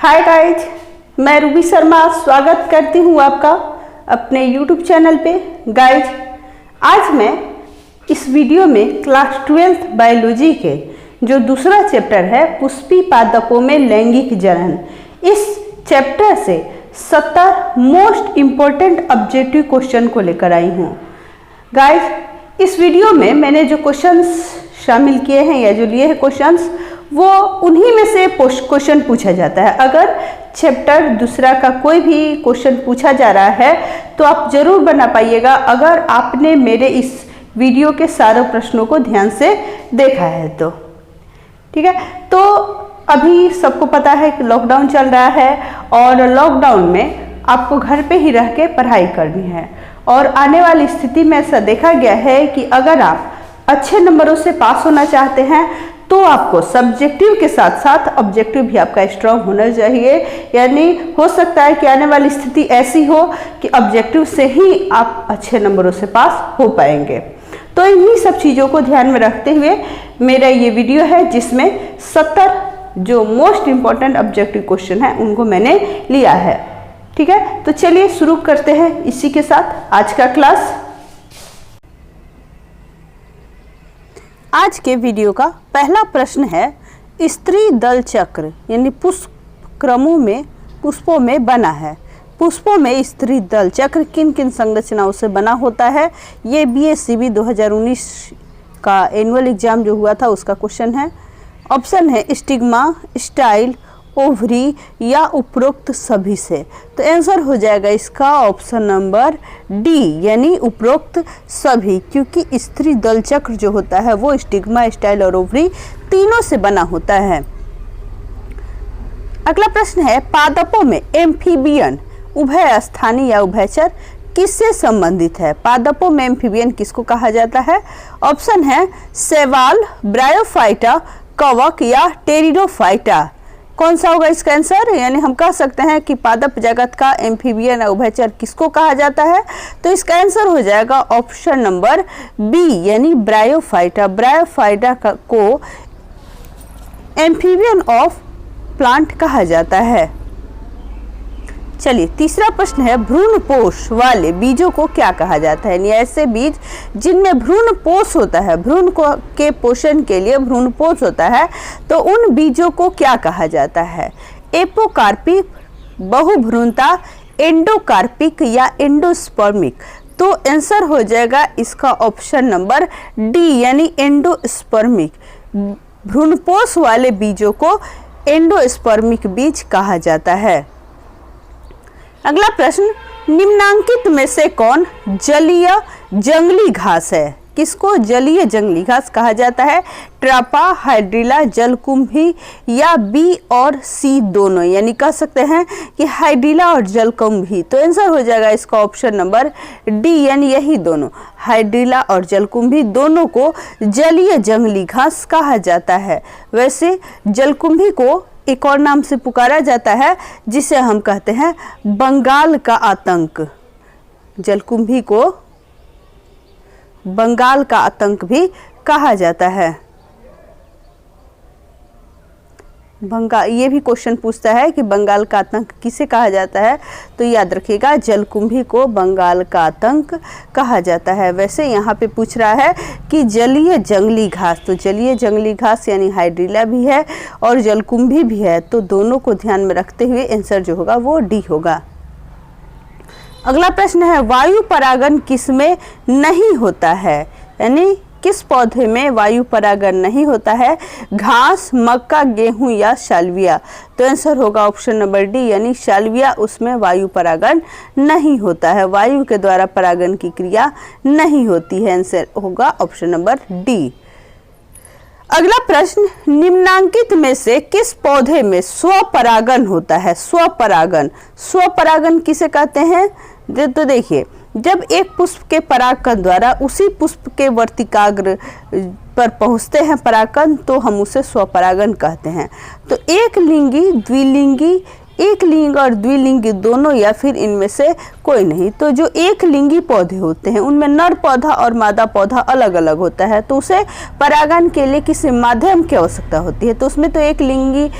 Hi guys, मैं Ruby Sharma स्वागत करती हूँ आपका अपने यूट्यूब चैनल पे। गाइज, आज मैं इस वीडियो में क्लास 12th बायोलॉजी के जो दूसरा चैप्टर है पुष्पी पादपों में लैंगिक जनन, इस चैप्टर से 70 मोस्ट इम्पोर्टेंट ऑब्जेक्टिव क्वेश्चन को लेकर आई हूँ। गाइज, इस वीडियो में मैंने जो क्वेश्चंस शामिल किए हैं या जो लिए हैं क्वेश्चंस, वो उन्हीं में से क्वेश्चन पूछा जाता है। अगर चैप्टर दूसरा का कोई भी क्वेश्चन पूछा जा रहा है तो आप जरूर बना पाइएगा, अगर आपने मेरे इस वीडियो के सारे प्रश्नों को ध्यान से देखा है तो। ठीक है, तो अभी सबको पता है कि लॉकडाउन चल रहा है और लॉकडाउन में आपको घर पे ही रह के पढ़ाई करनी है। और आने वाली स्थिति में ऐसा देखा गया है कि अगर आप अच्छे नंबरों से पास होना चाहते हैं तो आपको सब्जेक्टिव के साथ साथ ऑब्जेक्टिव भी आपका स्ट्रांग होना चाहिए। यानी हो सकता है कि आने वाली स्थिति ऐसी हो कि ऑब्जेक्टिव से ही आप अच्छे नंबरों से पास हो पाएंगे। तो इन्हीं सब चीज़ों को ध्यान में रखते हुए मेरा ये वीडियो है जिसमें 70 जो मोस्ट इम्पॉर्टेंट ऑब्जेक्टिव क्वेश्चन है उनको मैंने लिया है। ठीक है, तो चलिए शुरू करते हैं इसी के साथ आज का क्लास। आज के वीडियो का पहला प्रश्न है, स्त्री दल चक्र यानी पुष्पों में बना है। पुष्पों में स्त्री दल चक्र किन किन संरचनाओं से बना होता है? ये BSCB 2019 का एनुअल एग्जाम जो हुआ था उसका क्वेश्चन है। ऑप्शन है स्टिग्मा, स्टाइल, ओवरी या उपरोक्त सभी से। तो आंसर हो जाएगा इसका ऑप्शन नंबर डी यानी उपरोक्त सभी, क्योंकि स्त्री दल चक्र जो होता है वो स्टिग्मा, स्टाइल और ओवरी तीनों से बना होता है। अगला प्रश्न है, पादपों में एम्फीबियन उभय स्थानीय या उभयचर किससे संबंधित है? पादपों में एम्फीबियन किसको कहा जाता है? ऑप्शन है शैवाल, ब्रायोफाइटा, कवक या टेरिडोफाइटा। कौन सा होगा इसका आंसर? यानी हम कह सकते हैं कि पादप जगत का एम्फीबियन उभयचर किसको कहा जाता है? तो इसका आंसर हो जाएगा ऑप्शन नंबर बी यानी ब्रायोफाइटा। ब्रायोफाइटा को एम्फीबियन ऑफ प्लांट कहा जाता है। चलिए, तीसरा प्रश्न है, भ्रूणपोष वाले बीजों को क्या कहा जाता है? यानी ऐसे बीज जिनमें भ्रूणपोष होता है, भ्रूण के पोषण के लिए भ्रूणपोष होता है, तो उन बीजों को क्या कहा जाता है? एपोकार्पिक, बहुभ्रूणता, एंडोकार्पिक या एंडोस्पर्मिक। तो आंसर हो जाएगा इसका ऑप्शन नंबर डी यानी एंडोस्पर्मिक। भ्रूणपोष वाले बीजों को एंडोस्पर्मिक बीज कहा जाता है। अगला प्रश्न, निम्नांकित में से कौन जलीय जंगली घास है? किसको जलीय जंगली घास कहा जाता है? ट्रापा, हाइड्रिला, जलकुंभी या बी और सी दोनों, यानी कह सकते हैं कि हाइड्रिला और जलकुंभी। तो आंसर हो जाएगा इसका ऑप्शन नंबर डी यानी यही दोनों, हाइड्रिला और जलकुंभी दोनों को जलीय जंगली घास कहा जाता है। वैसे जलकुंभी को एक और नाम से पुकारा जाता है जिसे हम कहते हैं बंगाल का आतंक। जलकुंभी को बंगाल का आतंक भी कहा जाता है। ये भी क्वेश्चन पूछता है कि बंगाल का आतंक किसे कहा जाता है? तो याद रखिएगा जलकुंभी को बंगाल का आतंक कहा जाता है। वैसे यहाँ पे पूछ रहा है कि जलीय जंगली घास, तो जलीय जंगली घास यानी हाइड्रिला भी है और जलकुंभी भी है, तो दोनों को ध्यान में रखते हुए आंसर जो होगा वो डी होगा। अगला प्रश्न है, वायु परागन किसमें नहीं होता है? यानी किस पौधे में वायु परागन नहीं होता है? घास, मक्का, गेहूं या साल्विया। तो आंसर होगा ऑप्शन नंबर डी यानी साल्विया, उसमें वायु परागन नहीं होता है, वायु के द्वारा परागन की क्रिया नहीं होती है। आंसर होगा ऑप्शन नंबर डी। अगला प्रश्न, निम्नांकित में से किस पौधे में स्वपरागन होता है? स्वपरागन, स्वपरागन किसे कहते हैं? तो देखिए, जब एक पुष्प के परागकण द्वारा उसी पुष्प के वर्तिकाग्र पर पहुंचते हैं परागकण तो हम उसे स्वपरागन कहते हैं। तो एक लिंगी, द्विलिंगी, एक लिंग और द्विलिंगी दोनों या फिर इनमें से कोई नहीं। तो जो एक लिंगी पौधे होते हैं उनमें नर पौधा और मादा पौधा अलग अलग होता है, तो उसे परागण के लिए किसी माध्यम की आवश्यकता होती है। तो उसमें तो एक लिंगी,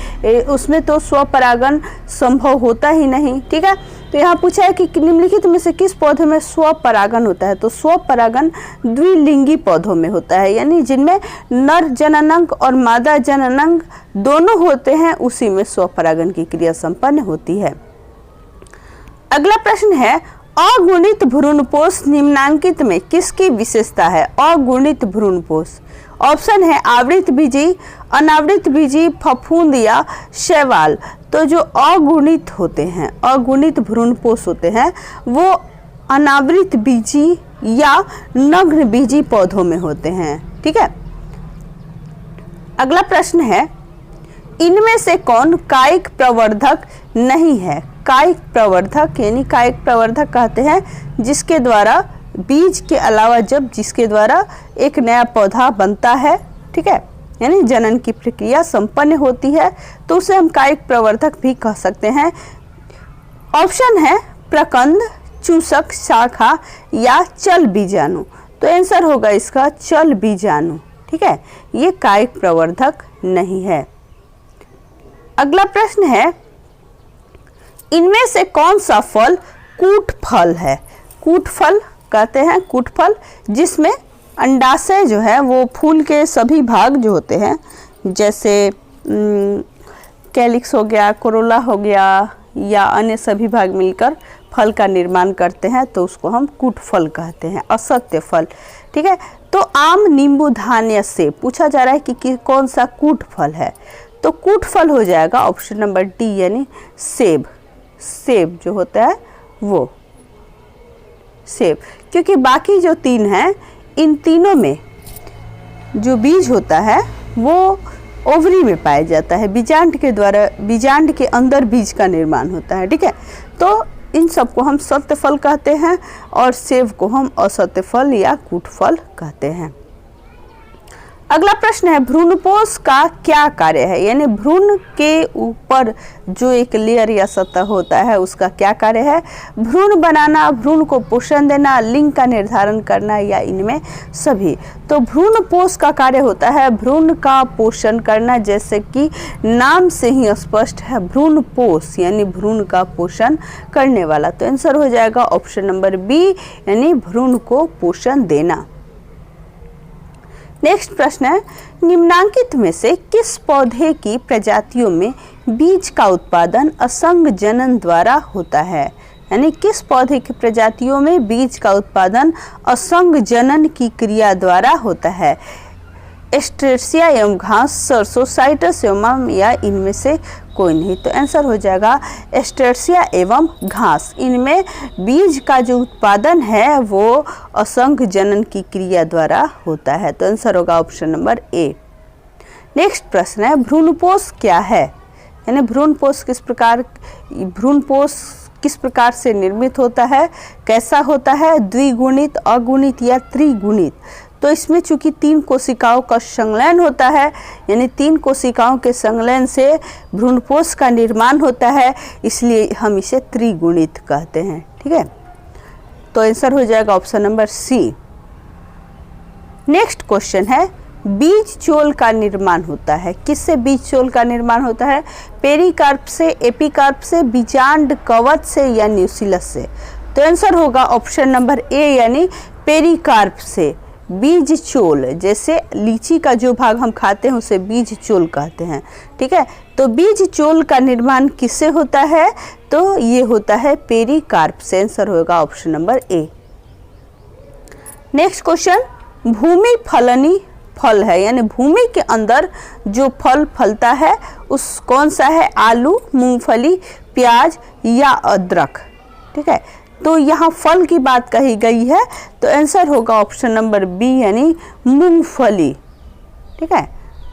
उसमें तो स्वपरागण संभव होता ही नहीं। ठीक है, तो यहाँ पूछा है कि निम्नलिखित में से किस पौधे में स्वपरागण होता है। तो स्वपरागण द्विलिंगी पौधों में होता है, यानी जिनमें नर जननांग और मादा जननांग दोनों होते हैं उसी में स्वपरागण की क्रिया संपन्न होती है। अगला प्रश्न है, अगुणित भ्रूणपोष निम्नांकित में किसकी विशेषता है। अगुणित भ्रूणपोष, ऑप्शन है आवृत बीजी, अनावृत बीजी, फफूंद या शैवाल। तो जो अगुणित होते हैं, अगुणित भ्रूणपोष होते हैं, वो अनावृत बीजी या नग्न बीजी पौधों में होते हैं। ठीक है, अगला प्रश्न है, इनमें से कौन कायिक प्रवर्धक नहीं है। कायिक प्रवर्धक यानी कायिक प्रवर्धक कहते हैं जिसके द्वारा बीज के अलावा जब जिसके द्वारा एक नया पौधा बनता है, ठीक है, यानी जनन की प्रक्रिया संपन्न होती है, तो उसे हम कायिक प्रवर्धक भी कह सकते हैं। ऑप्शन है प्रकंद, चूसक, शाखा या चल बीजाणु। तो आंसर होगा इसका चल बीजाणु। ठीक है, ये कायिक प्रवर्धक नहीं है। अगला प्रश्न है, इनमें से कौन सा फल कूट फल है। कूट फल कहते हैं कूट फल जिसमें अंडाशय जो है वो फूल के सभी भाग जो होते हैं, जैसे कैलिक्स हो गया, कोरोला हो गया या अन्य सभी भाग मिलकर फल का निर्माण करते हैं, तो उसको हम कूट फल कहते हैं, असत्य फल। ठीक है, तो आम, नींबू, धान या सेब पूछा जा रहा है कि कौन सा कूट फल है। तो कूट फल हो जाएगा ऑप्शन नंबर डी, यानी सेब। सेब जो होता है वो सेब, क्योंकि बाकी जो तीन हैं इन तीनों में जो बीज होता है वो ओवरी में पाया जाता है, बीजांड के द्वारा, बीजांड के अंदर बीज का निर्माण होता है। ठीक है, तो इन सबको हम सत्य फल कहते हैं और सेब को हम असत्य फल या कूट फल कहते हैं। अगला प्रश्न है, भ्रूणपोष का क्या कार्य है, यानी भ्रूण के ऊपर जो एक लेयर या सतह होता है उसका क्या कार्य है। भ्रूण बनाना, भ्रूण को पोषण देना, लिंग का निर्धारण करना या इनमें सभी। तो भ्रूणपोष का कार्य होता है भ्रूण का पोषण करना, जैसे कि नाम से ही स्पष्ट है, भ्रूणपोष यानी भ्रूण का पोषण करने वाला। तो आंसर हो जाएगा ऑप्शन नंबर बी, यानी भ्रूण को पोषण देना। नेक्स्ट प्रश्न है, निम्नांकित में से किस पौधे की प्रजातियों में बीज का उत्पादन असंग जनन द्वारा होता है। यानी किस पौधे की प्रजातियों में बीज का उत्पादन असंग जनन की क्रिया द्वारा होता है। एस्ट्रेसिया एवं घास, सरसों, साइट्रस एवं या इनमें से कोई नहीं। तो आंसर हो जाएगा एस्ट्रेसिया एवं घास। इनमें बीज का जो उत्पादन है वो असंग जनन की क्रिया द्वारा होता है। तो आंसर होगा ऑप्शन नंबर ए। नेक्स्ट प्रश्न है, भ्रूणपोष क्या है, यानी भ्रूणपोष किस प्रकार से निर्मित होता है, कैसा होता है, द्विगुणित, अगुणित या त्रिगुणित। तो इसमें चूंकि 3 कोशिकाओं का संलयन होता है, यानी 3 कोशिकाओं के संलयन से भ्रूणपोष का निर्माण होता है, इसलिए हम इसे त्रिगुणित कहते हैं। ठीक है, तो आंसर हो जाएगा option number C. Next question है, बीज चोल का निर्माण होता है, किससे बीज चोल का निर्माण होता है। पेरिकार्प से, एपिकार्प से, बीजांड कवच से या न्यूसिलस से। तो आंसर होगा ऑप्शन नंबर ए, यानी पेरिकार्प से। बीज चोल, जैसे लीची का जो भाग हम खाते हैं उसे बीज चोल कहते हैं। ठीक है, तो बीज चोल का निर्माण किससे होता है, तो ये होता है पेरिकार्प से। आंसर होगा option number A. Next question, भूमि फलनी फल है, यानी भूमि के अंदर जो फल फलता है उस कौन सा है, आलू, मूंगफली, प्याज या अदरक। ठीक है, तो यहाँ फल की बात कही गई है, तो आंसर होगा ऑप्शन नंबर बी, यानी मूंगफली। ठीक है,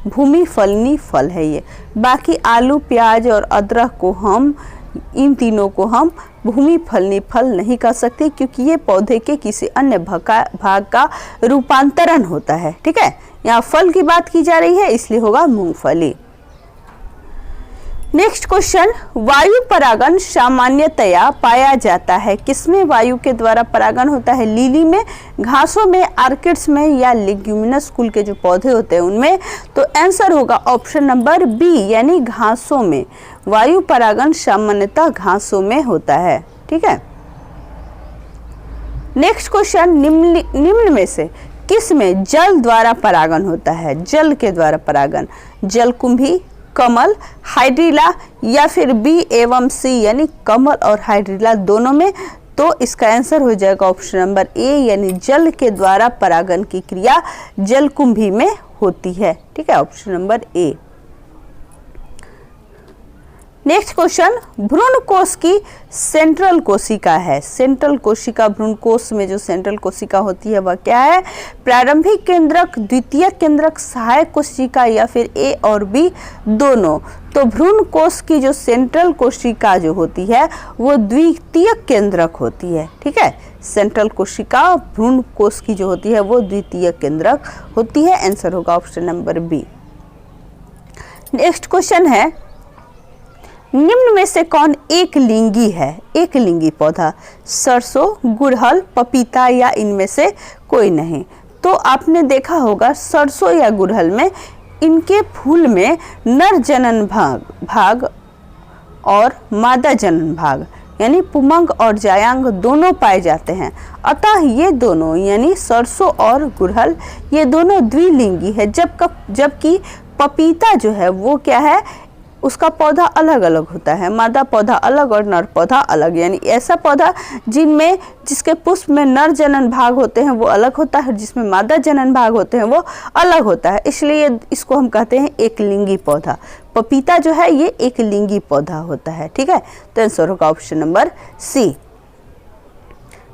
भूमि फलनी फल है ये। बाकी आलू, प्याज और अदरक को हम, इन तीनों को हम भूमि फलनी फल नहीं कह सकते, क्योंकि ये पौधे के किसी अन्य भाग का रूपांतरण होता है। ठीक है, यहाँ फल की बात की जा रही है, इसलिए होगा मूंगफली। नेक्स्ट क्वेश्चन, वायु परागण सामान्यतया पाया जाता है किसमें वायु के द्वारा परागण होता है? लिली में, घासों में, आर्किड्स में या लेग्यूमिनस कुल के जो पौधे होते हैं उनमें। तो आंसर होगा ऑप्शन नंबर बी यानी घासों में। वायु परागण सामान्यतः घासों में होता है। ठीक है। नेक्स्ट क्वेश्चन, निम्न में से किस में जल द्वारा परागण होता है? जल के द्वारा परागण, जलकुंभी, कमल, हाइड्रिला या फिर बी एवं सी यानी कमल और हाइड्रिला दोनों में। तो इसका आंसर हो जाएगा ऑप्शन नंबर ए यानी जल के द्वारा परागण की क्रिया जलकुंभी में होती है। ठीक है, option number A. Next question, भ्रूण कोश की सेंट्रल कोशिका है। सेंट्रल कोशिका, भ्रूण कोश में जो सेंट्रल कोशिका होती है वह क्या है? प्रारंभिक केंद्रक, द्वितीयक केंद्रक, सहायक कोशिका या फिर ए और बी दोनों। तो भ्रूण कोश की जो सेंट्रल कोशिका जो होती है वो द्वितीयक केंद्रक होती है। ठीक है, सेंट्रल कोशिका भ्रूण कोश की जो होती है वो द्वितीयक केंद्रक होती है। आंसर होगा option number B. Next question है, निम्न में से कौन एक लिंगी है? एक लिंगी पौधा, सरसों, गुड़हल, पपीता या इनमें से कोई नहीं। तो आपने देखा होगा सरसों या गुड़हल में इनके फूल में नर जनन भाग और मादा जनन भाग यानी पुमंग और जायांग दोनों पाए जाते हैं। अतः ये दोनों यानी सरसों और गुड़हल ये दोनों द्विलिंगी है। जबकि पपीता जो है वो क्या है, उसका पौधा अलग अलग होता है, मादा पौधा अलग और नर पौधा अलग। यानी ऐसा पौधा जिसके पुष्प में नर जनन भाग होते हैं वो अलग होता है, जिसमें मादा जनन भाग होते हैं वो अलग होता है। इसलिए इसको हम कहते हैं एक लिंगी पौधा। पपीता जो है ये एक लिंगी पौधा होता है। ठीक है, तो आंसर होगा option number C.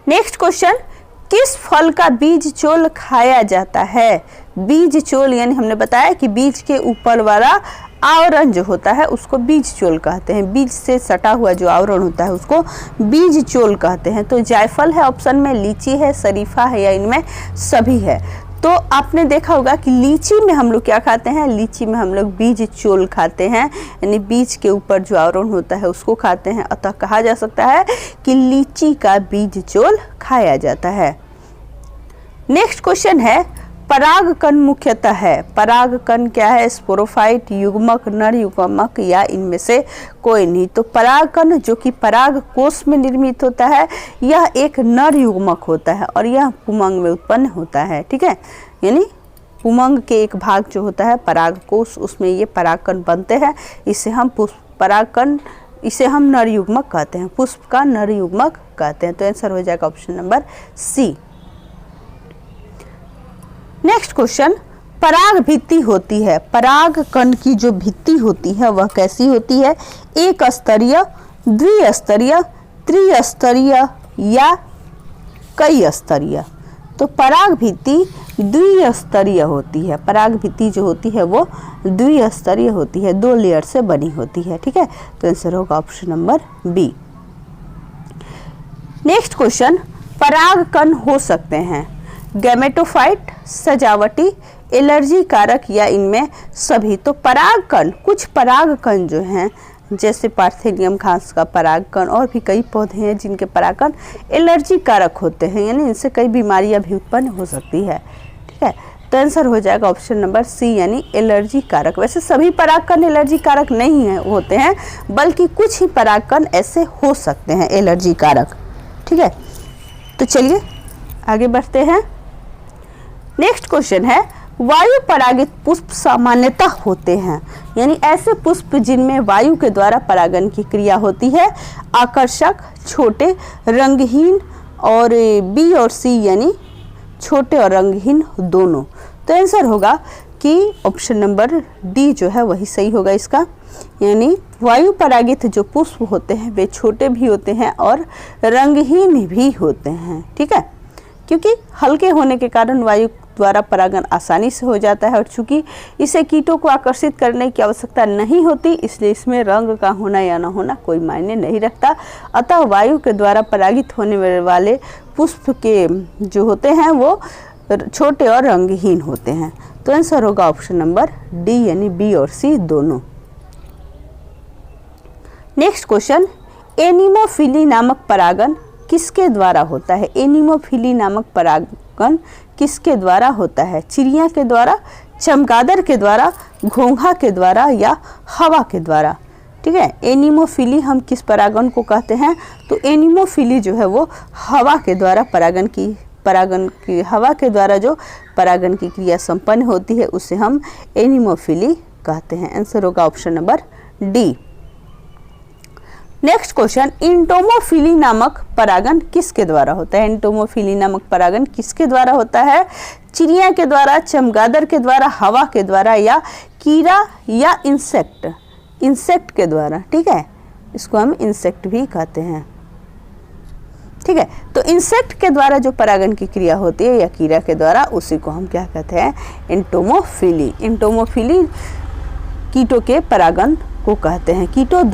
Next question, किस फल का बीज चोल खाया जाता है? बीज चोल यानी हमने बताया कि बीज के ऊपर वाला आवरण जो होता है उसको बीज चोल कहते हैं। बीज से सटा हुआ जो आवरण होता है उसको बीज चोल कहते हैं। तो जायफल है ऑप्शन में, लीची है, शरीफा है या इनमें सभी है। तो आपने देखा होगा कि लीची में हम लोग क्या खाते हैं? लीची में हम लोग बीज चोल खाते हैं यानी बीज के ऊपर जो आवरण होता है उसको खाते हैं। अतः कहा जा सकता है कि लीची का बीज चोल खाया जाता है। नेक्स्ट क्वेश्चन है, परागकण मुख्यतः है। परागकण क्या है? स्पोरोफाइट, युग्मक, नर युग्मक या इनमें से कोई नहीं। तो परागकण जो कि पराग कोश में निर्मित होता है यह एक नर युग्मक होता है और यह पुमंग में उत्पन्न होता है। ठीक है, यानी पुमंग के एक भाग जो होता है पराग कोश उसमें ये परागकण बनते हैं। इसे हम परागकण, इसे हम नर युग्मक कहते हैं, पुष्प का नर युग्मक कहते हैं। तो आंसर हो जाएगा option number C. Next question, पराग भित्ति होती है। पराग कण की जो भित्ति होती है वह कैसी होती है? एक स्तरीय, द्विस्तरीय, त्रिस्तरीय या कई स्तरीय। तो पराग भित्ति द्विस्तरीय होती है। पराग भित्ति जो होती है वो द्विस्तरीय होती है, 2 लेयर से बनी होती है। ठीक है, तो आंसर होगा option number B. Next question, पराग कण हो सकते हैं गैमेटोफाइट, सजावटी, एलर्जी कारक या इनमें सभी। तो परागकण, कुछ परागकण जो हैं जैसे पार्थेनियम घास का परागकण और भी कई पौधे हैं जिनके परागकण एलर्जी कारक होते हैं यानी इनसे कई बीमारियां भी उत्पन्न हो सकती है। ठीक है, तो आंसर हो जाएगा ऑप्शन नंबर सी यानी एलर्जी कारक। वैसे सभी परागकण एलर्जी कारक नहीं होते हैं बल्कि कुछ ही परागकण ऐसे हो सकते हैं एलर्जी कारक। ठीक है, तो चलिए आगे बढ़ते हैं। नेक्स्ट क्वेश्चन है, वायु परागित पुष्प सामान्यतः होते हैं यानी ऐसे पुष्प जिनमें वायु के द्वारा परागण की क्रिया होती है आकर्षक, छोटे, रंगहीन और बी और सी यानी छोटे और रंगहीन दोनों। तो आंसर होगा कि ऑप्शन नंबर डी जो है वही सही होगा इसका। यानी वायु परागित जो पुष्प होते हैं वे छोटे भी होते हैं और रंगहीन भी होते हैं। ठीक है, क्योंकि हल्के होने के कारण वायु द्वारा परागण आसानी से हो जाता है और चूंकि इसे कीटों को आकर्षित करने की आवश्यकता नहीं होती इसलिए इसमें रंग का होना या न होना कोई मायने नहीं रखता। अतः वायु के द्वारा परागित होने वाले पुष्प के जो होते हैं वो छोटे और रंगहीन होते हैं। तो आंसर होगा ऑप्शन नंबर डी यानी बी और सी दोनों। नेक्स्ट क्वेश्चन, एनिमोफिली नामक परागण किसके द्वारा होता है? एनिमोफिली नामक परागण किसके द्वारा होता है? चिड़िया के द्वारा, चमगादड़ के द्वारा, घोंघा के द्वारा या हवा के द्वारा? ठीक है, एनिमोफिली हम किस परागण को कहते हैं? तो एनिमोफिली जो है वो हवा के द्वारा हवा के द्वारा जो परागण की क्रिया संपन्न होती है उसे हम एनिमोफिली कहते हैं। आंसर होगा option number D. Next question, entomophily नामक परागण किसके द्वारा होता है? इंटोमोफिली नामक परागण किसके द्वारा होता है? चिड़िया के द्वारा, चमगादड़ के द्वारा, हवा के द्वारा या कीड़ा या इंसेक्ट के द्वारा? ठीक है, इसको हम इंसेक्ट भी कहते हैं। ठीक है, तो इंसेक्ट के द्वारा जो परागण की क्रिया होती है या कीड़ा के द्वारा, उसी को हम क्या कहते हैं? एंटोमोफिली। एंटोमोफिली कीटों के परागण को कहते हैं। कीटों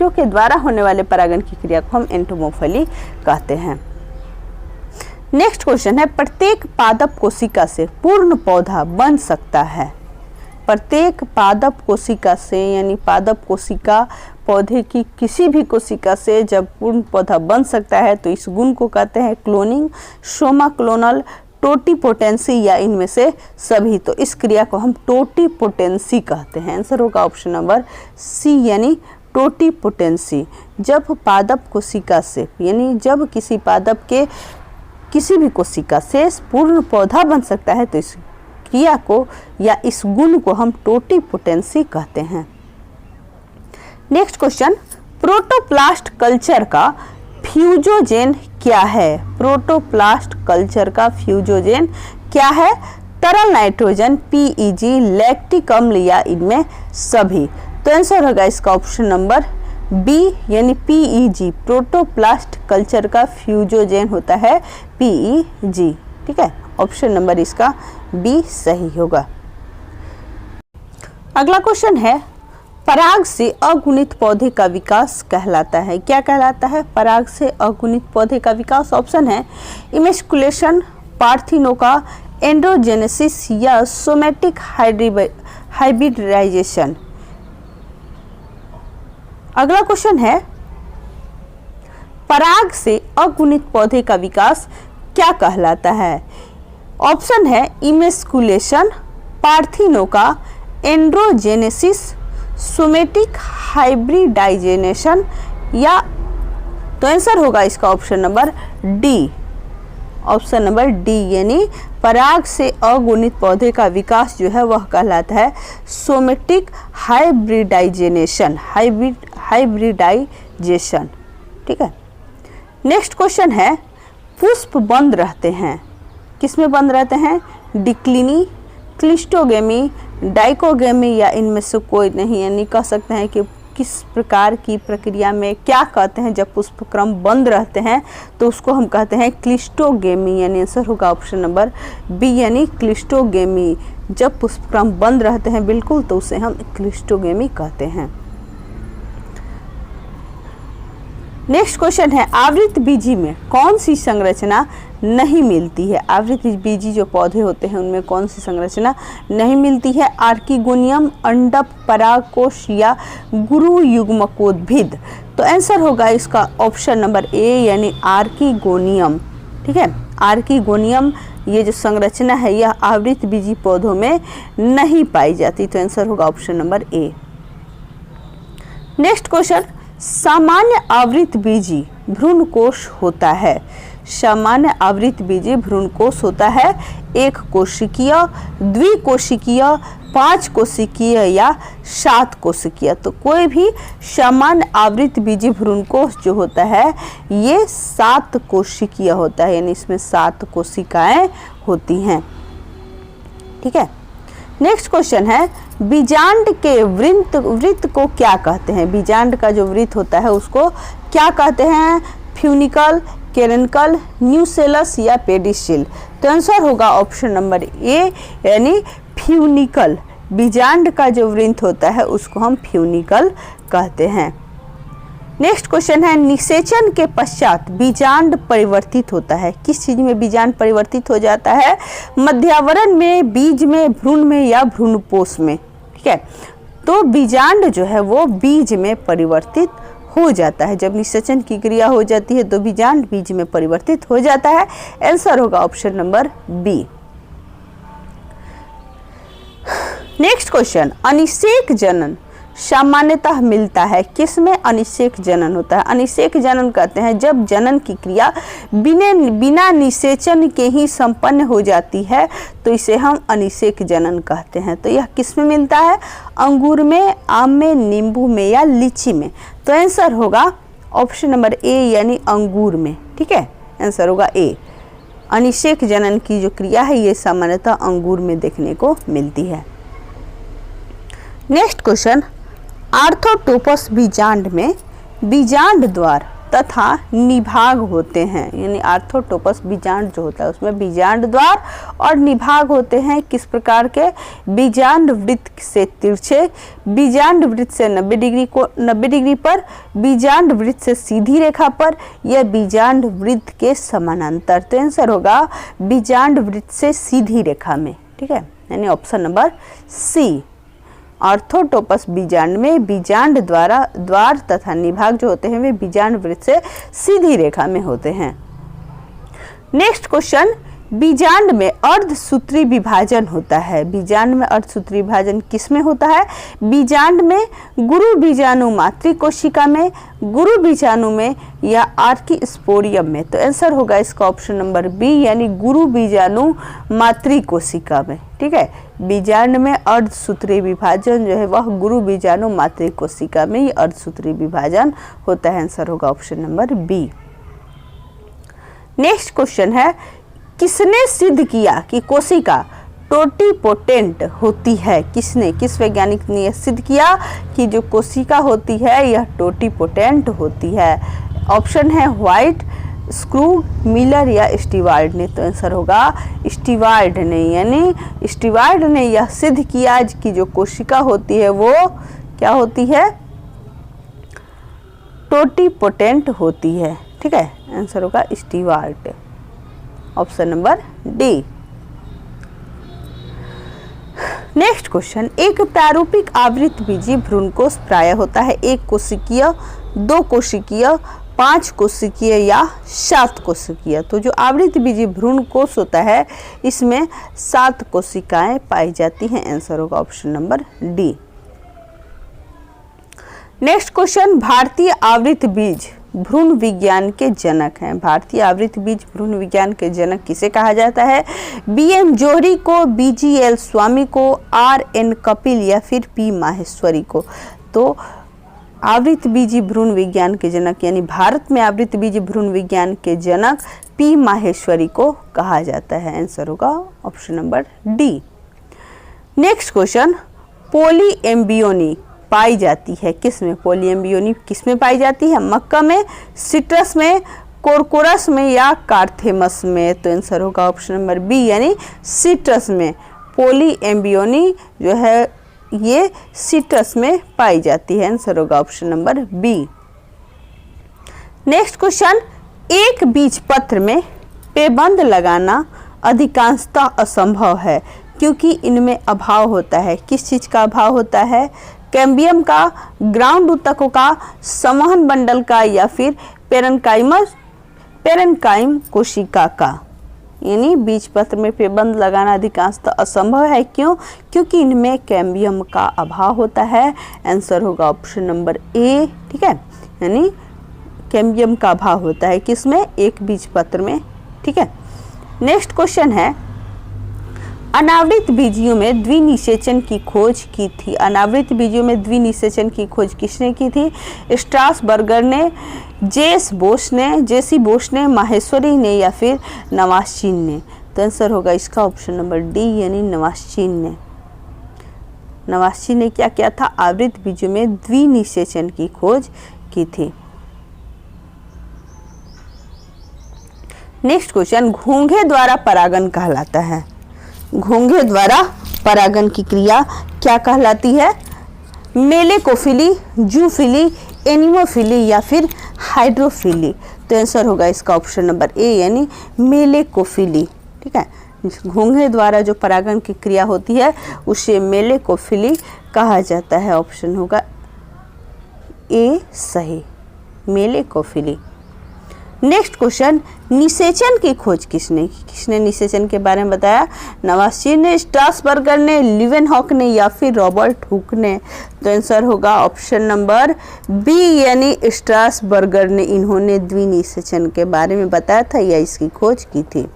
के द्वारा होने वाले परागण की क्रिया को हम एंटोमोफिली कहते हैं। नेक्स्ट क्वेश्चन है, प्रत्येक पादप कोशिका से पूर्ण पौधा बन सकता है? प्रत्येक पादप कोशिका से, यानी पादप कोशिका पौधे की किसी भी कोशिका से जब पूर्ण पौधा बन सकता है तो इस गुण को कहते हैं क्लोनिंग, सोमा क्लोनल, टोटीपोटेंसी या इनमें से सभी। तो इस क्रिया को हम टोटीपोटेंसी कहते हैं। आंसर होगा ऑप्शन नंबर सी, यानी टोटीपोटेंसी। जब पादप कोशिका से, यानी जब किसी पादप के किसी भी कोशिका से पूर्ण पौधा बन सकता है तो इस क्रिया को या इस गुण को हम टोटीपोटेंसी कहते हैं। नेक्स्ट क्वेश्चन, प्रोटोप्लास्ट कल्चर का फ्यूजोजेन क्या है? प्रोटोप्लास्ट कल्चर का फ्यूजोजेन क्या है? तरल नाइट्रोजन, PEG, लैक्टिक अम्ल या इनमें सभी? तो आंसर होगा इसका ऑप्शन नंबर बी, यानी PEG। प्रोटोप्लास्ट कल्चर का फ्यूजोजेन होता है PEG। ठीक है, ऑप्शन नंबर इसका बी सही होगा। अगला क्वेश्चन है, पराग से अगुणित पौधे का विकास कहलाता है? क्या कहलाता है पराग से अगुणित पौधे का विकास? ऑप्शन है इमेस्कुलेशन, पार्थिनोका, एंड्रोजेनेसिस या सोमेटिक हाइब्रिडाइजेशन। अगला क्वेश्चन है, पराग से अगुणित पौधे का विकास क्या कहलाता है? ऑप्शन है इमेस्कुलेशन, पार्थिनोका, एंड्रोजेनेसिस, सोमेटिक हाइब्रिडाइजेशन या? तो आंसर होगा इसका option number D. Option number D, यानी पराग से अगुणित पौधे का विकास जो है वह कहलाता है सोमेटिक हाइब्रिडाइजेशन। हाइब्रिडाइजेशन। ठीक है, नेक्स्ट क्वेश्चन है, पुष्प बंद रहते हैं, किसमें बंद रहते हैं? डिक्लिनी, क्लिस्टोगेमी, डाइकोगेमी या इनमें से कोई नहीं? यानी कह सकते हैं कि किस प्रकार की प्रक्रिया में क्या कहते हैं जब पुष्पक्रम बंद रहते हैं तो उसको हम कहते हैं क्लिस्टोगेमी। यानी आंसर होगा ऑप्शन नंबर बी, यानी क्लिस्टोगेमी। जब पुष्पक्रम बंद रहते हैं बिल्कुल तो उसे हम क्लिस्टोगेमी कहते हैं। नेक्स्ट क्वेश्चन है, आवृतबीजी में कौन सी संरचना नहीं मिलती है? आवृतबीजी जो पौधे होते हैं उनमें कौन सी संरचना नहीं मिलती है? आर्किगोनियम, अंडप, परागकोश या गुरु युग्मकोद्भिद? तो आंसर होगा इसका ऑप्शन नंबर ए, यानी आर्किगोनियम। ठीक है, आर्किगोनियम ये जो संरचना है यह आवृतबीजी पौधों में नहीं पाई जाती। तो आंसर होगा option number A. Next question, सामान्य आवृतबीजी भ्रूणकोश होता है? सामान्य आवृतबीजी भ्रूणकोश होता है एक कोशिकीय, द्विकोशिकीय, 5 कोशिकीय या 7 कोशिकीय? तो कोई भी सामान्य आवृतबीजी भ्रूणकोश जो होता है ये 7 कोशिकीय होता है, यानी इसमें 7 कोशिकाएं होती हैं। ठीक है, नेक्स्ट क्वेश्चन है, बीजांड के वृत्त को क्या कहते हैं? बीजांड का जो वृत्त होता है उसको क्या कहते हैं? फ्यूनिकल, केरेनकल, न्यूसेलस या पेडिसिल? तो आंसर होगा ऑप्शन नंबर ए, यानी फ्यूनिकल। बीजांड का जो वृत्त होता है उसको हम फ्यूनिकल कहते हैं। नेक्स्ट क्वेश्चन है, निषेचन के पश्चात बीजांड परिवर्तित होता है? किस चीज में बीजांड परिवर्तित हो जाता है? मध्यावरण में, बीज में, भ्रूण में या भ्रूणपोष में? ठीक है, तो बीजांड जो है वो बीज में परिवर्तित हो जाता है। जब निषेचन की क्रिया हो जाती है तो बीजांड बीज में परिवर्तित हो जाता है। आंसर होगा option number B. Next question, अनिषेक जनन सामान्यतः मिलता है किसमें? अनिषेक जनन होता है। अनिषेक जनन कहते हैं जब जनन की क्रिया बिना निषेचन के ही संपन्न हो जाती है तो इसे हम अनिषेक जनन कहते हैं। तो यह किसमें मिलता है? अंगूर में, आम में, नींबू में या लीची में। तो आंसर होगा ऑप्शन नंबर ए यानी अंगूर में। ठीक है, आंसर होगा ए। अनिषेक जनन की जो क्रिया है ये सामान्यतः अंगूर में देखने को मिलती है। नेक्स्ट क्वेश्चन, आर्थोटोपस बीजांड में बीजांड द्वार तथा निभाग होते हैं। यानी आर्थोटोपस बीजांड जो होता है उसमें बीजांड द्वार और निभाग होते हैं। किस प्रकार के? बीजांड वृत्त से तिरछे, बीजांड वृत्त से 90 डिग्री पर, बीजांड वृत्त से सीधी रेखा पर या बीजांड वृत्त के समानांतर। तो आंसर होगा बीजांड वृत्त से सीधी रेखा में। ठीक है, यानी ऑप्शन नंबर सी। आर्थोटोपस बीजांड में बीजांड द्वार तथा निभाग जो होते हैं वे बीजांड वृत्त से सीधी रेखा में होते हैं। नेक्स्ट क्वेश्चन, बीजांड में अर्धसूत्री विभाजन होता है। बीजांड में अर्धसूत्री विभाजन किस में होता है? बीजांड में, गुरु बीजाणु मातृ कोशिका में, गुरु बीजाणु में या आर्किस्पोरियम में। तो आंसर होगा इसका ऑप्शन नंबर बी यानी गुरु बीजाणु मातृ कोशिका में। ठीक है, बीजांड में अर्धसूत्री विभाजन जो है वह गुरु बीजाणु मातृ कोशिका में ही अर्धसूत्री विभाजन होता है। आंसर होगा option number B. Next question है, किसने सिद्ध किया कि कोशिका टोटिपोटेंट होती है? किसने, किस वैज्ञानिक ने यह सिद्ध किया कि जो कोशिका होती है यह टोटिपोटेंट होती है? ऑप्शन है व्हाइट, स्क्रू, मिलर या स्टीवार्ड ने। तो आंसर होगा स्टीवार्ड ने। यानी स्टीवार्ड ने यह सिद्ध किया कि जो कोशिका होती है वो क्या होती है? टोटिपोटेंट होती है। ठीक है, आंसर होगा steward, option number D. Next question, एक प्रारूपिक आवृतबीजी भ्रूणकोश प्रायः होता है 1 कोशिकीय, 2 कोशिकीय, 5 कोशिकीय या 7 कोशिकीय। तो जो आवृतबीजी भ्रूणकोश होता है इसमें 7 कोशिकाएं पाई जाती हैं। आंसर होगा option number D. Next question, भारतीय आवृतबीज भ्रूण विज्ञान के जनक हैं। भारतीय आवृतबीज भ्रूण विज्ञान के जनक किसे कहा जाता है? BM जोहरी को, BGL स्वामी को, RN कपिल या फिर P माहेश्वरी को। तो आवृतबीजी भ्रूण विज्ञान के जनक यानी भारत में आवृतबीजी भ्रूण विज्ञान के जनक P माहेश्वरी को कहा जाता है। आंसर होगा option number D. Next question, polyembryony पाई जाती है किसमें? पोलीएम्बियोनी किसमें पाई जाती है? मक्का में, सिट्रस में, कोरकोरस में या कार्थेमस में। तो आंसर होगा ऑप्शन नंबर बी यानी सिट्रस में। पोलीएम्बियोनी जो है ये सिट्रस में पाई जाती है। आंसर होगा option number B. Next question, एक बीज पत्र में पेबंद लगाना अधिकांशतः असंभव है क्योंकि इनमें अभाव होता है। किस चीज का अभाव होता है? कैम्बियम का, ग्राउंड ऊतकों का, संवहन बंडल का या फिर पेरेन्काइम कोशिका का। यानी बीज पत्र में पेबंद लगाना अधिकांशतः असंभव है। क्यों? क्योंकि इनमें कैम्बियम का अभाव होता है। आंसर होगा ऑप्शन नंबर ए। ठीक है, यानी कैम्बियम का अभाव होता है किसमें? एक बीज पत्र में। ठीक है, नेक्स्ट क्वेश्चन है, अनावृत बीजियों में द्विनिषेचन की खोज की थी। अनावृत बीजियों में द्विनिषेचन की खोज किसने की थी? स्ट्रासबर्गर ने, जेसी बोस ने, माहेश्वरी ने या फिर नवाश्चीन ने। तो आंसर होगा इसका ऑप्शन नंबर डी यानी नवाश्चीन ने। नवाश्चीन ने क्या किया था? आवृत बीजों में द्विनिषेचन की खोज की थी। नेक्स्ट क्वेश्चन, घोंघे द्वारा परागन कहलाता है। घोंघे द्वारा परागन की क्रिया क्या कहलाती है? मेलेकोफिली, जूफिली, एनिमोफिली या फिर हाइड्रोफिली। तो आंसर होगा इसका ऑप्शन नंबर ए यानी मेलेकोफिली। ठीक है, घोंघे द्वारा जो परागन की क्रिया होती है उसे मेलेकोफिली कहा जाता है? ऑप्शन होगा ए सही, मेलेकोफिली। नेक्स्ट क्वेश्चन, निषेचन की खोज किसने की? किसने निषेचन के बारे में बताया? नवासिर ने, स्ट्रासबर्गर ने, लीवेनहॉक ने या फिर रॉबर्ट हुक ने? तो आंसर होगा ऑप्शन नंबर बी यानी स्ट्रासबर्गर ने। इन्होंने द्विनिषेचन के बारे में बताया था या इसकी खोज की थी।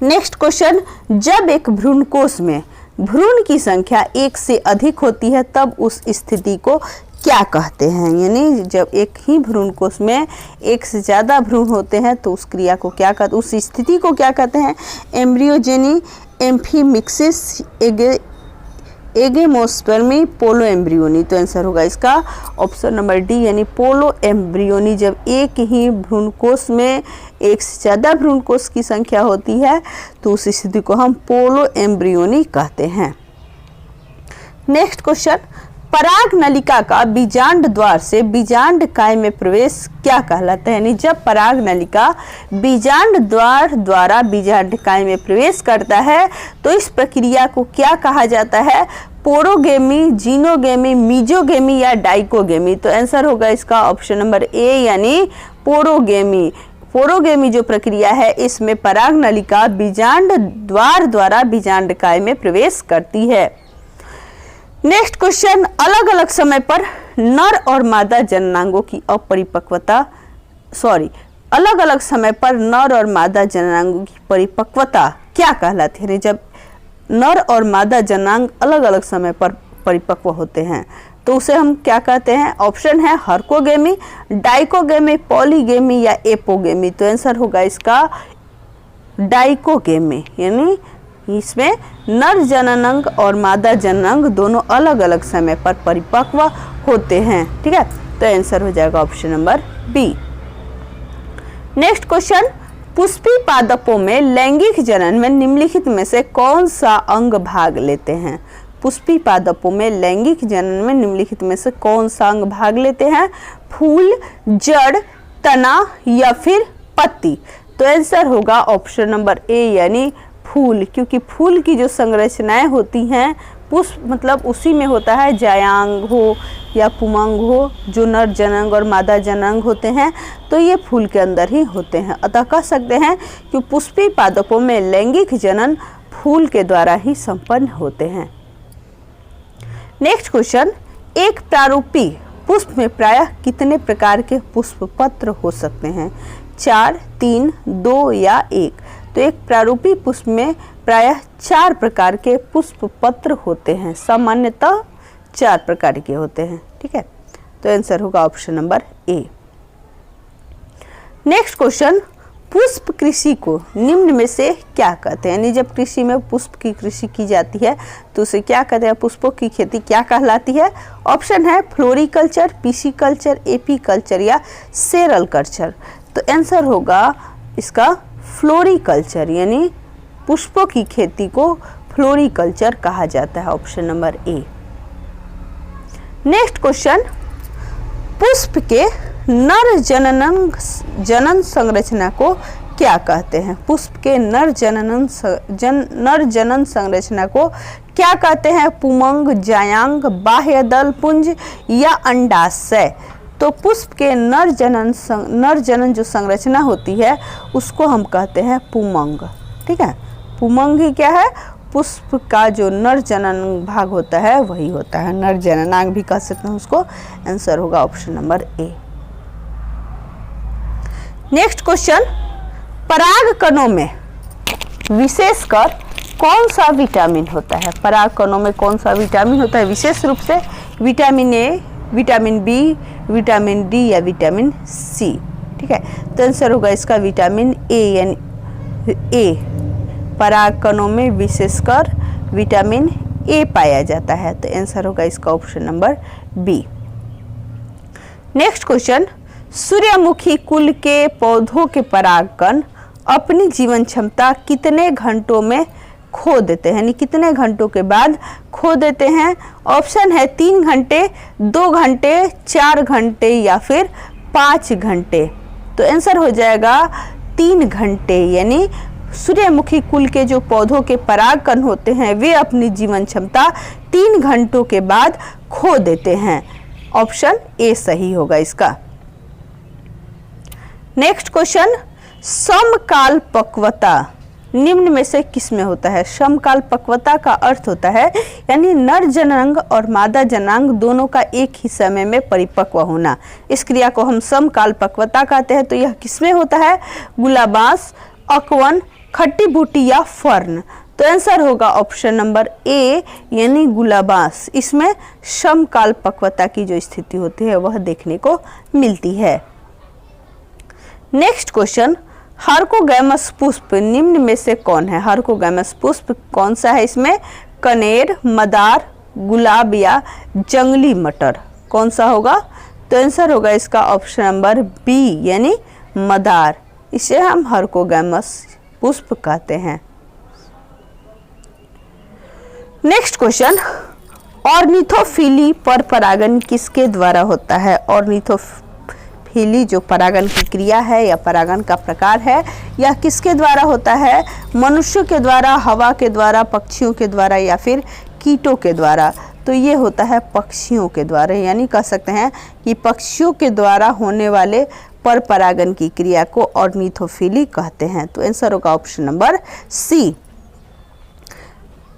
नेक्स्ट क्वेश्चन, जब एक भ्रूणकोश में भ्रूण की संख्या एक से अधिक होती है तब उस स्थिति को क्या कहते हैं? यानी जब एक ही भ्रूणकोश में एक से ज़्यादा भ्रूण होते हैं तो उस क्रिया को क्या कहते, उस स्थिति को क्या कहते हैं? एम्ब्रियोजेनी, एम्फीमिक्सिस, एगेमोस्पर्मी, पोलो एम्ब्रियोनी। तो आंसर होगा इसका ऑप्शन नंबर डी यानी पोलो एम्ब्रियोनी। जब एक ही भ्रूणकोश में एक से ज़्यादा भ्रूणकोश की संख्या होती है तो उस स्थिति को हम पोलो एम्ब्रियोनी कहते हैं। नेक्स्ट क्वेश्चन, पराग नलिका का बीजांड द्वार से बीजांड काय में प्रवेश क्या कहलाता है? यानी जब पराग नलिका बीजांड द्वार द्वारा बीजांड काय में प्रवेश करता है तो इस प्रक्रिया को क्या कहा जाता है? पोरोगेमी, जीनोगेमी, मीजोगेमी या डाइकोगेमी? तो आंसर होगा इसका ऑप्शन नंबर ए यानी पोरोगेमी। पोरोगेमी जो प्रक्रिया है इसमें पराग नलिका बीजांड द्वार द्वारा बीजांड काय में प्रवेश करती है। नेक्स्ट क्वेश्चन, अलग अलग समय पर नर और मादा जननांगों की अपरिपक्वता अलग अलग समय पर नर और मादा जननांगों की परिपक्वता क्या कहलाती है? जब नर और मादा जननांग अलग अलग समय पर परिपक्व होते हैं तो उसे हम क्या कहते हैं? ऑप्शन है हर्कोगेमी, डाइकोगेमी, पॉलीगेमी या एपोगेमी। तो आंसर होगा इसका डाइकोगेमी, यानी इसमें नर जननांग और मादा जननांग दोनों अलग अलग समय पर परिपक्व होते हैं। ठीक है, तो आंसर हो जाएगा option number B. Next question, पुष्पी पादपों में लैंगिक जनन में निम्नलिखित में से कौन सा अंग भाग लेते हैं? पुष्पी पादपों में लैंगिक जनन में निम्नलिखित में से कौन सा अंग भाग लेते हैं? फूल, जड़, तना या फिर पत्ती? तो आंसर होगा ऑप्शन नंबर ए यानी फूल, क्योंकि फूल की जो संरचनाएं होती हैं पुष्प मतलब उसी में होता है, जायांग हो या पुमंग हो, जो नर जनांग और मादा जनांग होते हैं तो ये फूल के अंदर ही होते हैं। अतः कह सकते हैं कि पुष्पी पादपों में लैंगिक जनन फूल के द्वारा ही संपन्न होते हैं। नेक्स्ट क्वेश्चन, एक प्रारूपी पुष्प में प्रायः कितने प्रकार के पुष्प पत्र हो सकते हैं? 4, 3, 2 या 1? तो एक प्रारूपी पुष्प में प्रायः 4 प्रकार के पुष्प पत्र होते हैं, सामान्यतः 4 प्रकार के होते हैं। ठीक है, तो आंसर होगा option number A. Next question, पुष्प कृषि को निम्न में से क्या कहते हैं? यानी जब कृषि में पुष्प की कृषि की जाती है तो उसे क्या कहते हैं? पुष्पों की खेती क्या कहलाती है? ऑप्शन है फ्लोरिकल्चर, पिसिकल्चर, एपीकल्चर या सेरलकल्चर। तो आंसर होगा इसका फ्लोरिकल्चर, यानी पुष्पों की खेती को फ्लोरिकल्चर कहा जाता है। Option number A. Next question, पुष्प के नर जनन संरचना को क्या कहते हैं? पुष्प के नर जनन संरचना को क्या कहते हैं? पुमंग, जायांग, बाह्यदल पुंज या अंडाशय? तो पुष्प के नर जनन जो संरचना होती है उसको हम कहते हैं पुमंग। ठीक है, पुमंग ही क्या है? पुष्प का जो नर जनन भाग होता है वही होता है, नर जननांग भी कह सकते हैं उसको। आंसर होगा option number A. Next question, पराग कणों में विशेषकर कौन सा विटामिन होता है? पराग कणों में कौन सा विटामिन होता है? विशेष रूप से vitamin A, vitamin B, vitamin D या विटामिन सी? ठीक है, तो आंसर होगा इसका विटामिन ए, यानी ए। पराग कणों में विशेषकर विटामिन ए पाया जाता है, तो आंसर होगा इसका option number B. Next question, सूर्यमुखी कुल के पौधों के परागकण अपनी जीवन क्षमता कितने घंटों में खो देते हैं? यानी कितने घंटों के बाद खो देते हैं? ऑप्शन है 3 घंटे, 2 घंटे, 4 घंटे या फिर 5 घंटे। तो आंसर हो जाएगा 3 घंटे, यानी सूर्यमुखी कुल के जो पौधों के परागकण होते हैं वे अपनी जीवन क्षमता 3 घंटों के बाद खो देते हैं। ऑप्शन ए सही होगा इसका। नेक्स्ट क्वेश्चन, समकाल पक्वता निम्न में से किस में होता है? समकाल पक्वता का अर्थ होता है यानी नर जनांग और मादा जनांग दोनों का एक ही समय में परिपक्व होना। इस क्रिया को हम समकाल पक्वता कहते हैं। तो यह किस में होता है? गुलाबांस, अकवन, खट्टी बूटी या फर्न। तो आंसर होगा ऑप्शन नंबर ए यानी गुलाबांस। इसमें समकाल पक्वता की जो स्थिति होती है वह देखने को मिलती है। नेक्स्ट क्वेश्चन, हार्कोगैमस पुष्प निम्न में से कौन है? हार्कोगैमस पुष्प कौन सा है? इसमें कनेर, मदार, गुलाब या जंगली मटर, कौन सा होगा? तो आंसर होगा इसका ऑप्शन नंबर बी यानी मदार। इसे हम हार्कोगैमस पुष्प कहते हैं। नेक्स्ट क्वेश्चन, ऑर्निथोफिली पर परागन किसके द्वारा होता है? ऑर्निथोफिली जो परागन की क्रिया है या परागन का प्रकार है यह किसके द्वारा होता है? मनुष्यों के द्वारा, हवा के द्वारा, पक्षियों के द्वारा या फिर कीटों के द्वारा? तो ये होता है पक्षियों के द्वारा, यानी कह सकते हैं कि पक्षियों के द्वारा होने वाले पर परागन की क्रिया को ऑर्निथोफिली कहते हैं। तो आंसर होगा option number C.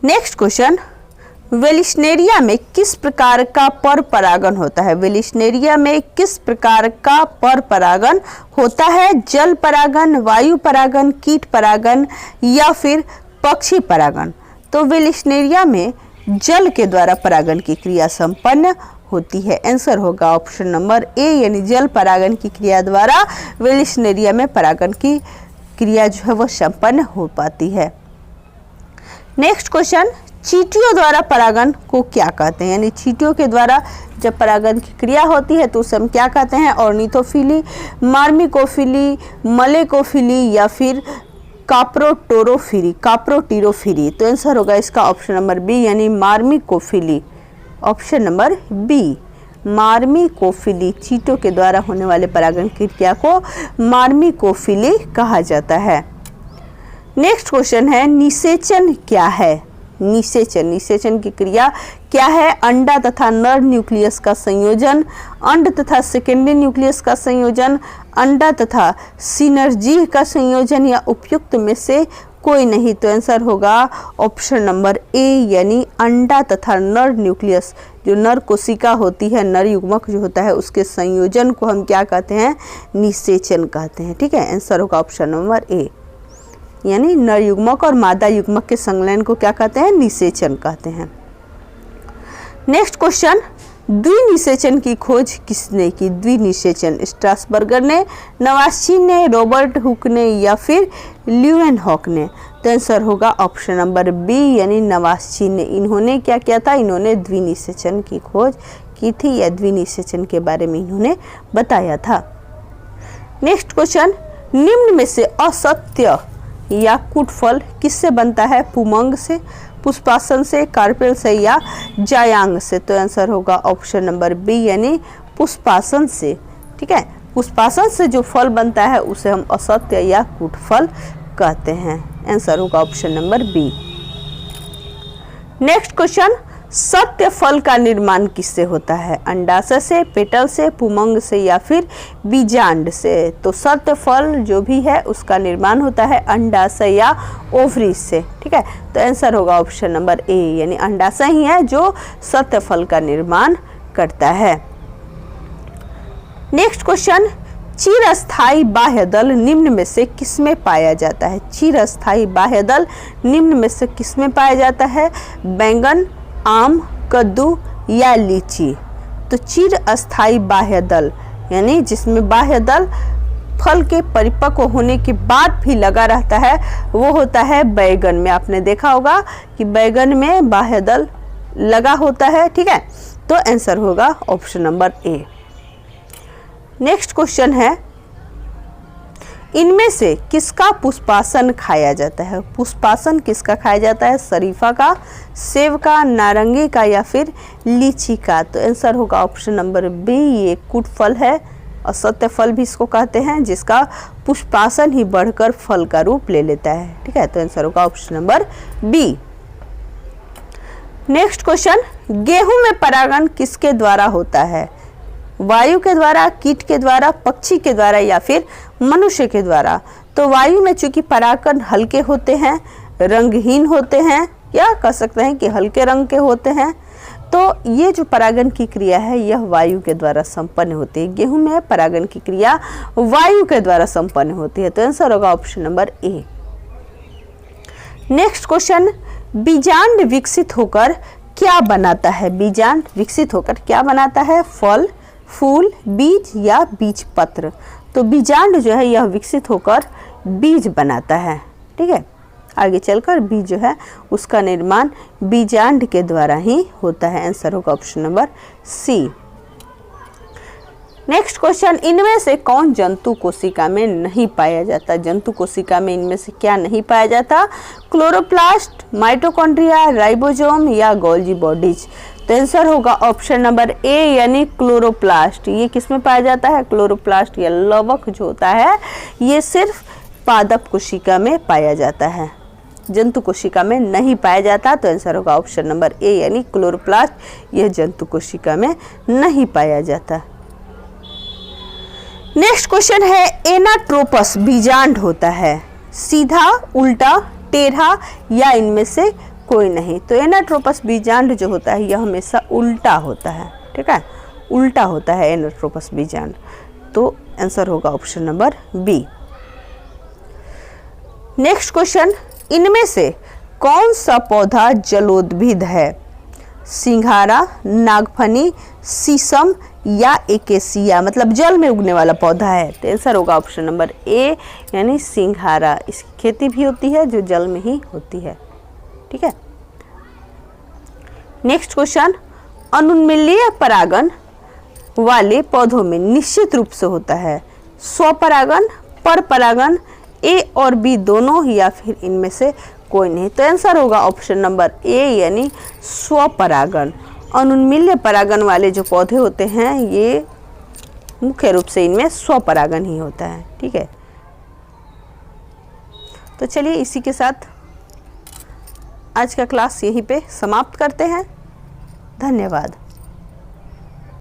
Next question, वेलिस्नेरिया में किस प्रकार का पर परागन होता है? वेलिस्नेरिया में किस प्रकार का पर परागन होता है? जल परागन, वायु परागन, कीट परागन या फिर पक्षी परागन? तो वेलिस्नेरिया में जल के द्वारा परागन की क्रिया संपन्न होती है। आंसर होगा ऑप्शन नंबर ए यानी जल परागन की क्रिया द्वारा वेलिस्नेरिया में परागन की क्रिया जो है वह संपन्न हो पाती है। नेक्स्ट क्वेश्चन, चींटियों द्वारा परागन को क्या कहते हैं? यानी चींटियों के द्वारा जब परागन की क्रिया होती है तो उसे हम क्या कहते हैं? ऑर्निथोफिली, मार्मिकोफिली, मलेकोफिली या फिर काप्रोटीरोफिली। तो आंसर होगा इसका ऑप्शन नंबर बी यानी मार्मिकोफिली। ऑप्शन नंबर बी मार्मिकोफिली, चींटियों के द्वारा होने वाले परागन की क्रिया को मार्मिकोफिली कहा जाता है। नेक्स्ट क्वेश्चन है, निषेचन क्या है? निषेचन की क्रिया क्या है? अंडा तथा नर न्यूक्लियस का संयोजन, अंड तथा सेकेंडरी न्यूक्लियस का संयोजन, अंडा तथा सिनर्जी का संयोजन या उपयुक्त में से कोई नहीं। तो आंसर होगा ऑप्शन नंबर ए यानी अंडा तथा नर न्यूक्लियस, जो नर कोशिका होती है, नर युग्मक जो होता है उसके संयोजन को हम क्या कहते हैं? निषेचन कहते हैं। ठीक है, आंसर होगा ऑप्शन नंबर ए यानी नर युग्मक और मादा युग्मक के संलयन को क्या कहते हैं? निषेचन कहते हैं। नेक्स्ट क्वेश्चन, द्विनिषेचन की खोज किसने की? द्विनिषेचन स्ट्रासबर्गर ने, नवास्चीन ने, रॉबर्ट हुक ने या फिर ल्यूएनहॉक ने? तो आंसर होगा ऑप्शन नंबर बी यानी नवास्चीन ने। इन्होंने क्या किया था? इन्होंने द्विनिषेचन की खोज की थी या द्विनिषेचन के बारे में इन्होंने बताया था। नेक्स्ट क्वेश्चन, निम्न में से असत्य या कुटफल किससे बनता है? पुमंग से, पुष्पासन से, कार्पेल से या जायांग से? तो आंसर होगा ऑप्शन नंबर बी यानी पुष्पासन से। ठीक है, पुष्पासन से जो फल बनता है उसे हम असत्य या कुटफल कहते हैं। आंसर होगा option number B. Next question, सत्य फल का निर्माण किससे होता है? अंडाशय से, पेटल से, पुमंग से या फिर बीजांड से? तो सत्य फल जो भी है उसका निर्माण होता है अंडाशय या ओवरी से। ठीक है, तो आंसर होगा ऑप्शन नंबर ए यानी अंडाशय ही है जो सत्य फल का निर्माण करता है। नेक्स्ट क्वेश्चन, चिरस्थायी बाह्य दल निम्न में से किसमें पाया जाता है? चिरस्थायी बाह्य दल निम्न में से किसमें पाया जाता है? बैंगन, आम, कद्दू या लीची? तो चिरस्थायी बाह्य दल यानी जिसमें बाह्य दल फल के परिपक्व होने के बाद भी लगा रहता है वो होता है बैगन में। आपने देखा होगा कि बैगन में बाह्य दल लगा होता है। ठीक है, तो आंसर होगा option number A. Next question है, इनमें से किसका पुष्पासन खाया जाता है? पुष्पासन किसका खाया जाता है? शरीफा का, सेब का, नारंगी का या फिर लीची का? तो आंसर होगा ऑप्शन नंबर बी, ये कुट फल है, असत्य फल भी इसको कहते हैं, जिसका पुष्पासन ही बढ़कर फल का रूप ले लेता है। ठीक है, तो आंसर होगा option number B. Next question, गेहूं में परागण किसके द्वारा होता है? वायु के द्वारा, कीट के द्वारा, पक्षी के द्वारा या फिर मनुष्य के द्वारा? तो वायु में चूंकि परागकण हल्के होते हैं, रंगहीन होते हैं, या कह सकते हैं कि हल्के रंग के होते हैं, तो ये जो परागण की क्रिया है यह वायु के द्वारा संपन्न होती है। गेहूं में परागण की क्रिया वायु के द्वारा संपन्न होती है। तो आंसर होगा option number A. Next question, बीजांड विकसित होकर क्या बनाता है? बीजांड विकसित होकर क्या बनाता है? फल, फूल, बीज या बीज पत्र? तो बीजांड जो है यह विकसित होकर बीज बनाता है। ठीक है, आगे चलकर बीज जो है उसका निर्माण बीजांड के द्वारा ही होता है। आंसर होगा option number C. Next question, इनमें से कौन जंतु कोशिका में नहीं पाया जाता? जंतु कोशिका में इनमें से क्या नहीं पाया जाता? क्लोरोप्लास्ट, माइटोकॉन्ड्रिया, राइबोसोम या गोल्गी बॉडीज? तो आंसर होगा ऑप्शन नंबर ए यानी क्लोरोप्लास्ट। ये किस में पाया जाता है? क्लोरोप्लास्ट या लवक जो होता है ये सिर्फ पादप कोशिका में पाया जाता है, जंतु कोशिका में नहीं पाया जाता। तो आंसर होगा ऑप्शन नंबर ए यानी क्लोरोप्लास्ट, यह जंतु कोशिका में नहीं पाया जाता। नेक्स्ट क्वेश्चन है, एनाट्रोपस बीजांड होता है सीधा, उल्टा, टेढ़ा या इनमें से कोई नहीं? तो एनाट्रोपस बीजांड जो होता है यह हमेशा उल्टा होता है। ठीक है, उल्टा होता है एनाट्रोपस बीजांड। तो आंसर होगा option number B. Next question, इनमें से कौन सा पौधा जलोद्भिद है? सिंघाड़ा, नागफनी, शीशम या एकेसिया? मतलब जल में उगने वाला पौधा है। तो आंसर होगा ऑप्शन नंबर ए यानी सिंघाड़ा। इसकी खेती भी होती है जो जल में ही होती है। ठीक है, नेक्स्ट क्वेश्चन, अनुन्मीलिय परागण वाले पौधों में निश्चित रूप से होता है स्वपरागण, परपरागण, ए और बी दोनों या फिर इनमें से कोई नहीं? तो आंसर होगा ऑप्शन नंबर ए यानी स्वपरागण। अनुन्मील्य परागण वाले जो पौधे होते हैं ये मुख्य रूप से इनमें स्वपरागण ही होता है। ठीक है, तो चलिए इसी के साथ आज का क्लास यहीं पे समाप्त करते हैं। धन्यवाद।